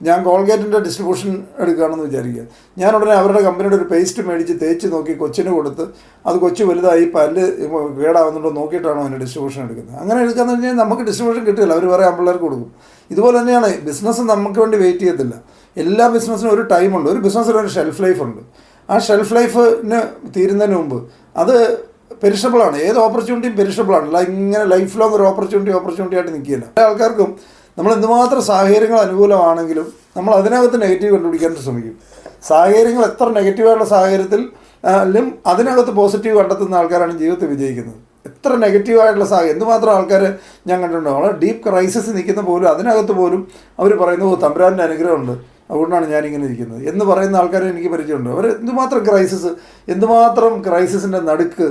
ഞാൻ കോൾഗേറ്റിൻ്റെ ഡിസ്ട്രിബ്യൂഷൻ എടുക്കുകയാണെന്ന് വിചാരിക്കുക. ഞാൻ ഉടനെ അവരുടെ കമ്പനിയുടെ ഒരു പേസ്റ്റ് മേടിച്ച് തേച്ച് നോക്കി കൊച്ചിന് കൊടുത്ത് അത് കൊച്ചു വലുതായി പല്ല് കേടാവുന്നുണ്ടോ നോക്കിയിട്ടാണോ അതിൻ്റെ ഡിസ്ട്രിബ്യൂഷൻ എടുക്കുന്നത്. അങ്ങനെ എടുക്കാന്ന് കഴിഞ്ഞാൽ നമുക്ക് ഡിസ്ട്രിബ്യൂഷൻ കിട്ടില്ല, അവർ വേറെ ആമ്പിള്ളേർക്ക് കൊടുക്കും. ഇതുപോലെ തന്നെയാണ് ബിസിനസ് നമുക്ക് വേണ്ടി വെയിറ്റ് ചെയ്യത്തില്ല. എല്ലാ ബിസിനസ്സിനും ഒരു ടൈമുണ്ട്. ഒരു ബിസിനസ്സിന് ഒരു ഷെൽഫ് ലൈഫ് ഉണ്ട്. ആ ഷെൽഫ് ലൈഫിന് തീരുന്നതിന് മുമ്പ് അത് പെരിഷബിളാണ്. ഏത് ഓപ്പർച്യൂണിറ്റിയും പെരിഷബിളാണ്. ഇങ്ങനെ ലൈഫ് ലോങ് ഒരു ഓപ്പർച്യൂണിറ്റി ആയിട്ട് നിൽക്കില്ല. എല്ലാ ആൾക്കാർക്കും നമ്മൾ എന്തുമാത്രം സാഹചര്യങ്ങൾ അനുകൂലമാണെങ്കിലും നമ്മൾ അതിനകത്ത് നെഗറ്റീവ് കണ്ടുപിടിക്കാൻ ശ്രമിക്കും. സാഹചര്യങ്ങൾ എത്ര നെഗറ്റീവായിട്ടുള്ള സാഹചര്യത്തിൽ അതിനകത്ത് പോസിറ്റീവ് കണ്ടെത്തുന്ന ആൾക്കാരാണ് ജീവിതത്തിൽ വിജയിക്കുന്നത്. എത്ര നെഗറ്റീവായിട്ടുള്ള സാഹചര്യം എന്തുമാത്രം ആൾക്കാർ ഞാൻ കണ്ടിട്ടുണ്ടോ, വളരെ ഡീപ്പ് ക്രൈസിസ് നിൽക്കുന്ന പോലും അതിനകത്ത് പോലും അവർ പറയുന്നു തമ്പുരാൻ്റെ അനുഗ്രഹമുണ്ട്, അതുകൊണ്ടാണ് ഞാനിങ്ങനെ ഇരിക്കുന്നത് എന്ന് പറയുന്ന ആൾക്കാരെ എനിക്ക് പരിചയമുണ്ട്. അവർ എന്തുമാത്രം ക്രൈസിസിൻ്റെ നടുക്ക്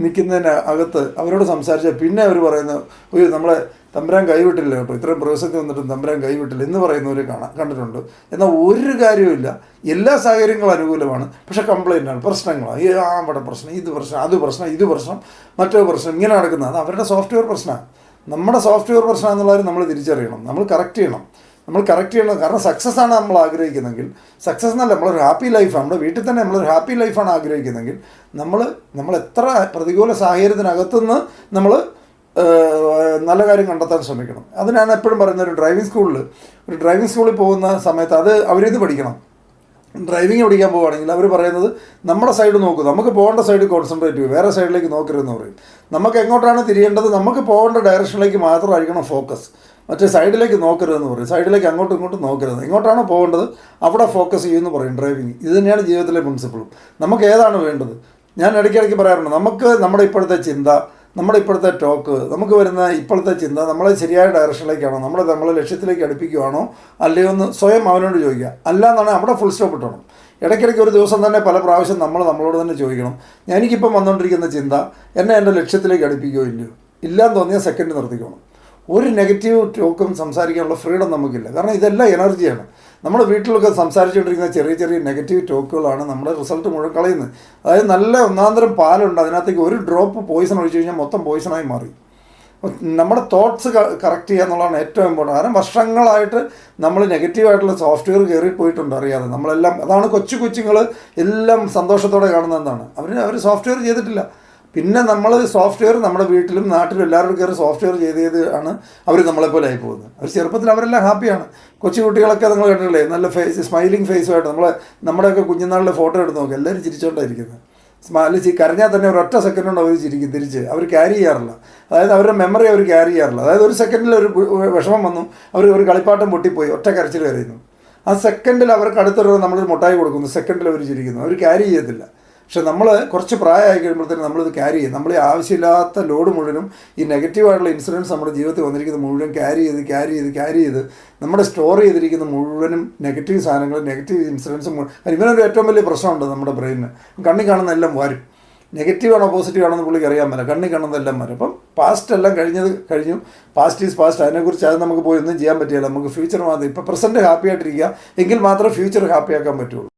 നിൽക്കുന്നതിന് അകത്ത് അവരോട് സംസാരിച്ചാൽ പിന്നെ അവർ പറയുന്നത് അയ്യോ നമ്മളെ തമ്പുരാൻ കൈവിട്ടില്ല കേട്ടോ, ഇത്രയും പ്രവേശത്തിൽ വന്നിട്ടും തമ്പുരാൻ കൈവിട്ടില്ല എന്ന് പറയുന്നവർ കണ്ടിട്ടുണ്ട്. എന്നാൽ ഒരു കാര്യവുമില്ല. എല്ലാ സാഹചര്യങ്ങളും അനുകൂലമാണ്, പക്ഷേ കംപ്ലൈൻറ്റാണ്, പ്രശ്നങ്ങളാണ്. അവിടെ പ്രശ്നം, ഇത് പ്രശ്നം, മറ്റൊരു പ്രശ്നം, ഇങ്ങനെ നടക്കുന്നത്. അത് അവരുടെ സോഫ്റ്റ്വെയർ പ്രശ്നമാണ്. നമ്മുടെ സോഫ്റ്റ്വെയർ പ്രശ്നം എന്നുള്ളവർ നമ്മൾ തിരിച്ചറിയണം, നമ്മൾ കറക്റ്റ് ചെയ്യണം. കാരണം സക്സസ് ആണ് നമ്മൾ ആഗ്രഹിക്കുന്നെങ്കിൽ, സക്സസ് എന്നല്ല നമ്മളൊരു ഹാപ്പി ലൈഫാണ്, നമ്മുടെ വീട്ടിൽ തന്നെ നമ്മളൊരു ഹാപ്പി ലൈഫാണ് ആഗ്രഹിക്കുന്നെങ്കിൽ നമ്മൾ എത്ര പ്രതികൂല സാഹചര്യത്തിനകത്തുനിന്ന് നമ്മൾ നല്ല കാര്യം കണ്ടെത്താൻ ശ്രമിക്കണം. അതിനാണ് എപ്പോഴും പറയുന്നത് ഒരു ഡ്രൈവിംഗ് സ്കൂളിൽ പോകുന്ന സമയത്ത് അവരിത് പഠിക്കണം. ഡ്രൈവിംഗ് പഠിക്കാൻ പോവുകയാണെങ്കിൽ അവർ പറയുന്നത് നമ്മുടെ സൈഡ് നോക്കും, നമുക്ക് പോകേണ്ട സൈഡ് കോൺസെൻട്രേറ്റ് ചെയ്യും, വേറെ സൈഡിലേക്ക് നോക്കരുതെന്ന് പറയും. നമുക്ക് എങ്ങോട്ടാണ് തിരിയേണ്ടത്, നമുക്ക് പോകേണ്ട ഡയറക്ഷനിലേക്ക് മാത്രമായിരിക്കണം ഫോക്കസ്, മറ്റേ സൈഡിലേക്ക് നോക്കരുതെന്ന് പറയും. സൈഡിലേക്ക് അങ്ങോട്ടും ഇങ്ങോട്ടും നോക്കരുത്, എങ്ങോട്ടാണോ പോകേണ്ടത് അവിടെ ഫോക്കസ് ചെയ്യുമെന്ന് പറയും ഡ്രൈവിംഗ്. ഇത് തന്നെയാണ് ജീവിതത്തിലെ പ്രിൻസിപ്പിളും. നമുക്ക് ഏതാണ് വേണ്ടത്? ഞാൻ ഇടയ്ക്കിടയ്ക്ക് പറയാറുണ്ട്, നമുക്ക് നമ്മുടെ ഇപ്പോഴത്തെ ചിന്ത, നമ്മുടെ ഇപ്പോഴത്തെ ടോക്ക്, നമുക്ക് വരുന്ന ഇപ്പോഴത്തെ ചിന്ത നമ്മളെ ശരിയായ ഡയറക്ഷനിലേക്കാണോ, നമ്മളെ ലക്ഷ്യത്തിലേക്ക് അടുപ്പിക്കുകയാണോ അല്ലയോ എന്ന് സ്വയം അവനോട് ചോദിക്കുക. അല്ലാന്നാണ് അവിടെ ഫുൾ സ്റ്റോപ്പ് ഇട്ടണം. ഇടയ്ക്കിടയ്ക്ക് ഒരു ദിവസം തന്നെ പല പ്രാവശ്യം നമ്മളോട് തന്നെ ചോദിക്കണം, എനിക്കിപ്പം വന്നുകൊണ്ടിരിക്കുന്ന ചിന്ത എന്നെ എൻ്റെ ലക്ഷ്യത്തിലേക്ക് അടുപ്പിക്കുകയോ ഇല്ലയോ? ഇല്ലാന്ന് തോന്നിയാൽ സെക്കൻഡ് നിർത്തിക്കണം. ഒരു നെഗറ്റീവ് ടോക്കും സംസാരിക്കാനുള്ള ഫ്രീഡം നമുക്കില്ല. കാരണം ഇതെല്ലാം എനർജിയാണ്. നമ്മുടെ വീട്ടിലൊക്കെ സംസാരിച്ചുകൊണ്ടിരിക്കുന്ന ചെറിയ നെഗറ്റീവ് ടോക്കുകളാണ് നമ്മുടെ റിസൾട്ട് മുഴുവൻ കളയുന്നത്. അതായത് നല്ല ഒന്നാന്തരം പാലുണ്ട്, അതിനകത്തേക്ക് ഒരു ഡ്രോപ്പ് പോയിസൺ ഒഴിച്ചു കഴിഞ്ഞാൽ മൊത്തം പോയിസണായി മാറി. നമ്മുടെ തോട്ട്സ് കറക്റ്റ് ചെയ്യുക എന്നുള്ളതാണ് ഏറ്റവും ഇമ്പോർട്ടൻറ്റ്. കാരണം വർഷങ്ങളായിട്ട് നമ്മൾ നെഗറ്റീവായിട്ടുള്ള സോഫ്റ്റ്വെയർ കയറി പോയിട്ടുണ്ട് അറിയാതെ. നമ്മളെല്ലാം അതാണ് കൊച്ചുങ്ങൾ എല്ലാം സന്തോഷത്തോടെ കാണുന്നതെന്നാണ്. അവർ സോഫ്റ്റ്വെയർ ചെയ്തിട്ടില്ല. പിന്നെ നമ്മൾ സോഫ്റ്റ്വെയർ നമ്മുടെ വീട്ടിലും നാട്ടിലും എല്ലാവരും കയറി സോഫ്റ്റ്വെയർ ചെയ്ത് ആണ് അവർ നമ്മളെപ്പോലെ ആയി പോകുന്നത്. അവർ ചെറുപ്പത്തിൽ അവരെല്ലാം ഹാപ്പിയാണ്. കുട്ടികളൊക്കെ നിങ്ങൾ കണ്ടിട്ടില്ലേ, നല്ല സ്മൈലിംഗ് ഫേസുമായിട്ട് നമ്മുടെയൊക്കെ കുഞ്ഞുനാളിലെ ഫോട്ടോ എടുത്ത് നോക്കുക, എല്ലാവരും ചിരിച്ചുകൊണ്ടായിരിക്കുന്നത്. കരഞ്ഞാൽ തന്നെ ഒരൊറ്റ സെക്കൻഡ് കൊണ്ട് അവർ ചിരിക്കും തിരിച്ച്. അവർ ക്യാരി ചെയ്യാറില്ല, അതായത് അവരുടെ മെമ്മറി അവർ ക്യാരി ചെയ്യാറില്ല. അതായത് ഒരു സെക്കൻഡിൽ ഒരു വിഷമം വന്നു, ഒരു കളിപ്പാട്ടം പൊട്ടിപ്പോയി, ഒറ്റ കരച്ചിൽ കരയുന്നു. ആ സെക്കൻഡിൽ അവർക്ക് അടുത്തൊരു നമ്മളൊരു മുട്ടായി കൊടുക്കുന്നു, സെക്കൻഡിൽ അവർ ചിരിക്കുന്നു. അവർ ക്യാരി ചെയ്യത്തില്ല. പക്ഷെ നമ്മൾ കുറച്ച് പ്രായമായി കഴിയുമ്പോഴത്തേനും നമ്മളിത് ക്യാരി ചെയ്യും. നമ്മൾ ഈ ആവശ്യമില്ലാത്ത ലോഡ് മുഴുവനും ഈ നെഗറ്റീവായിട്ടുള്ള ഇൻസിഡൻസ് നമ്മുടെ ജീവിതത്തിൽ വന്നിരിക്കുന്നത് മുഴുവൻ ക്യാരി ചെയ്ത് നമ്മുടെ സ്റ്റോർ ചെയ്തിരിക്കുന്ന മുഴുവനും നെഗറ്റീവ് സാധനങ്ങൾ, നെഗറ്റീവ് ഇൻസിഡൻസും. ഇവനൊരു ഏറ്റവും വലിയ പ്രശ്നമുണ്ട് നമ്മുടെ ബ്രെയിനിന്. കണ്ണി കാണുന്ന എല്ലാം വരും. നെഗറ്റീവാണോ പോസിറ്റീവാണോ പുള്ളിക്ക് അറിയാൻ പറ്റില്ല. കണ്ണി കാണുന്നതെല്ലാം വരും. അപ്പം പാസ്റ്റ് എല്ലാം കഴിഞ്ഞു. Past is past. അതിനെക്കുറിച്ച് അത് നമുക്ക് പോയി ഒന്നും ചെയ്യാൻ പറ്റില്ല. നമുക്ക് ഫ്യൂച്ചർ മാത്രം, ഇപ്പോൾ പ്രസൻറ്റ് ഹാപ്പി ആയിട്ടിരിക്കുക എങ്കിൽ മാത്രമേ ഫ്യൂച്ചർ ഹാപ്പി ആക്കാൻ പറ്റുള്ളൂ.